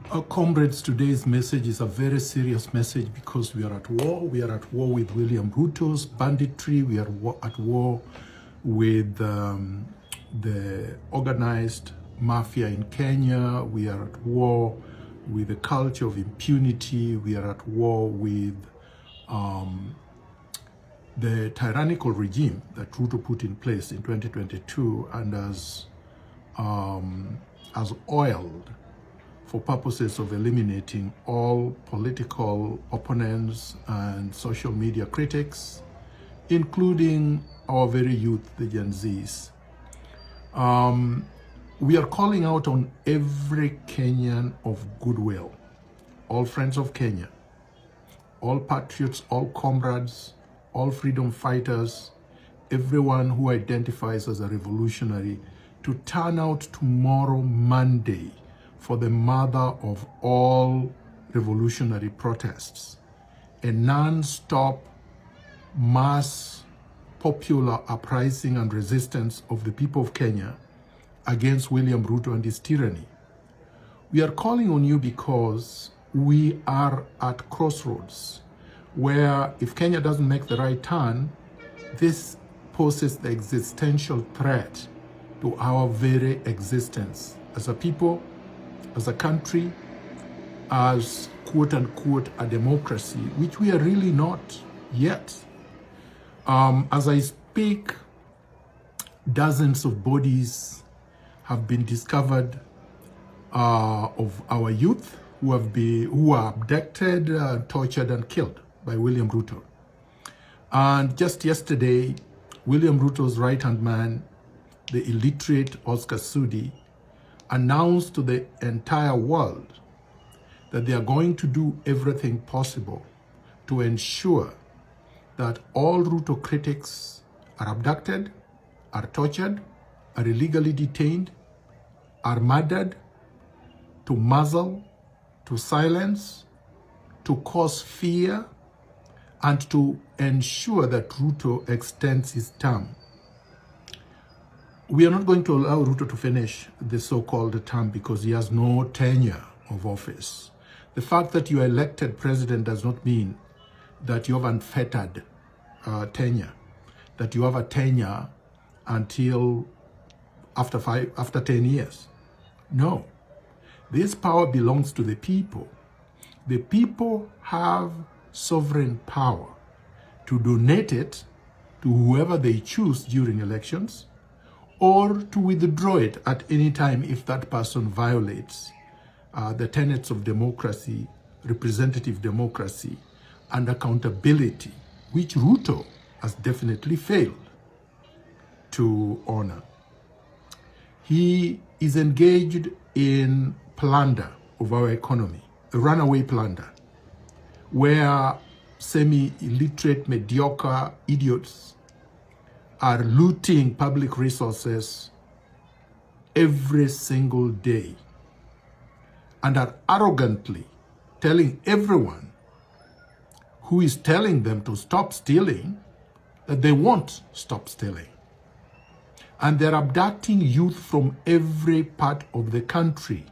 Comrades, today's message is a very serious message because we are at war. We are at war with William Ruto's banditry. We are at war with the organized mafia in Kenya. We are at war with the culture of impunity. We are at war with the tyrannical regime that Ruto put in place in 2022 and has oiled for purposes of eliminating all political opponents and social media critics, including our very youth, the Gen Zs. We are calling out on every Kenyan of goodwill, all friends of Kenya, all patriots, all comrades, all freedom fighters, everyone who identifies as a revolutionary, to turn out tomorrow, Monday, for the mother of all revolutionary protests, a non-stop mass popular uprising and resistance of the people of Kenya against William Ruto and his tyranny. We are calling on you because we are at crossroads where if Kenya doesn't make the right turn, this poses the existential threat to our very existence as a people, as a country, as quote-unquote a democracy, which we are really not yet. As I speak, dozens of bodies have been discovered of our youth who are abducted, tortured, and killed by William Ruto. And just yesterday, William Ruto's right-hand man, the illiterate Oscar Sudi, announced to the entire world that they are going to do everything possible to ensure that all Ruto critics are abducted, are tortured, are illegally detained, are murdered, to muzzle, to silence, to cause fear, and to ensure that Ruto extends his term. We are not going to allow Ruto to finish the so-called term because he has no tenure of office. The fact that you are elected president does not mean that you have unfettered tenure, that you have a tenure until after 10 years. No, this power belongs to the people. The people have sovereign power to donate it to whoever they choose during elections, or to withdraw it at any time if that person violates the tenets of democracy, representative democracy, and accountability, which Ruto has definitely failed to honor. He is engaged in plunder of our economy, a runaway plunder, where semi-illiterate, mediocre idiots are looting public resources every single day and are arrogantly telling everyone who is telling them to stop stealing that they won't stop stealing. And they're abducting youth from every part of the country,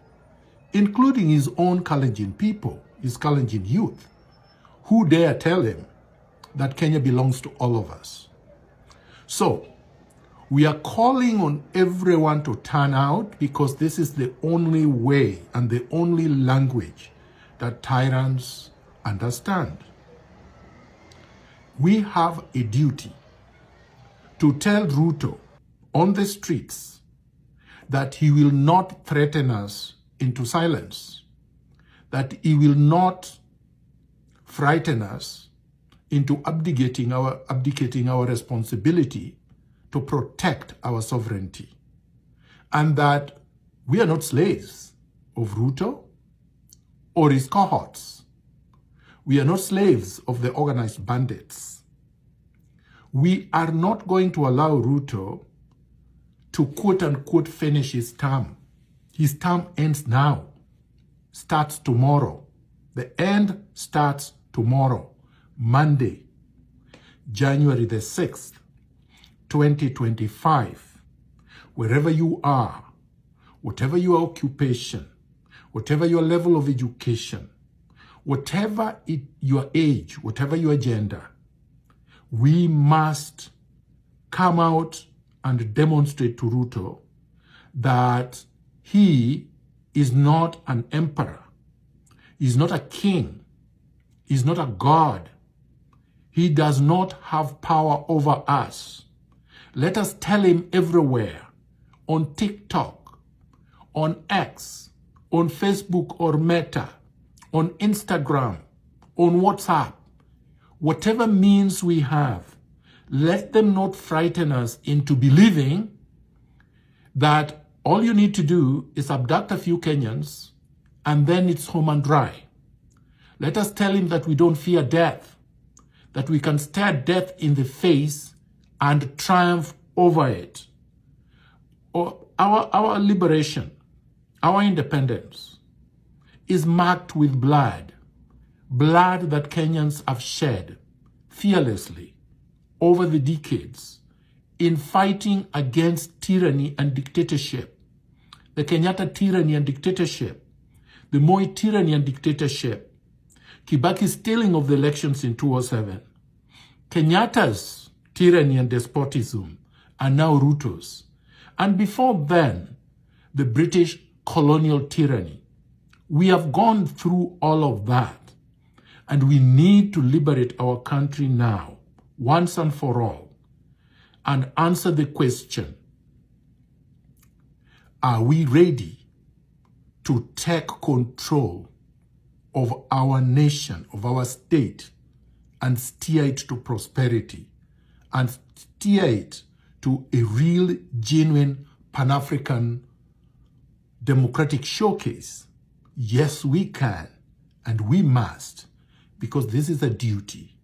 including his own Kalenjin people, his Kalenjin youth, who dare tell him that Kenya belongs to all of us. So, we are calling on everyone to turn out because this is the only way and the only language that tyrants understand. We have a duty to tell Ruto on the streets that he will not threaten us into silence, that he will not frighten us into abdicating our responsibility to protect our sovereignty, and that we are not slaves of Ruto or his cohorts. We are not slaves of the organized bandits. We are not going to allow Ruto to quote-unquote finish his term. His term ends now, starts tomorrow. The end starts tomorrow, Monday, January the 6th, 2025. Wherever you are, whatever your occupation, whatever your level of education, whatever your age, whatever your gender, we must come out and demonstrate to RUTO that he is not an emperor, he's not a king, he's not a god. He does not have power over us. Let us tell him everywhere, on TikTok, on X, on Facebook or Meta, on Instagram, on WhatsApp, whatever means we have, let them not frighten us into believing that all you need to do is abduct a few Kenyans and then it's home and dry. Let us tell him that we don't fear death, that we can stare death in the face and triumph over it. Our liberation, our independence is marked with blood, blood that Kenyans have shed fearlessly over the decades in fighting against tyranny and dictatorship. The Kenyatta tyranny and dictatorship, the Moi tyranny and dictatorship, Kibaki's stealing of the elections in 2007, Kenyatta's tyranny and despotism are now RUTO's. And before then, the British colonial tyranny. We have gone through all of that, and we need to liberate our country now, once and for all, and answer the question, are we ready to take control of our nation, of our state, and steer it to prosperity, and steer it to a real, genuine Pan-African democratic showcase? Yes, we can, and we must, because this is a duty,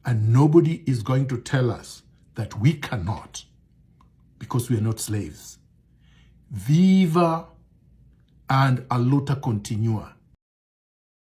and nobody is going to tell us that we cannot, because we are not slaves. Viva and a luta continua.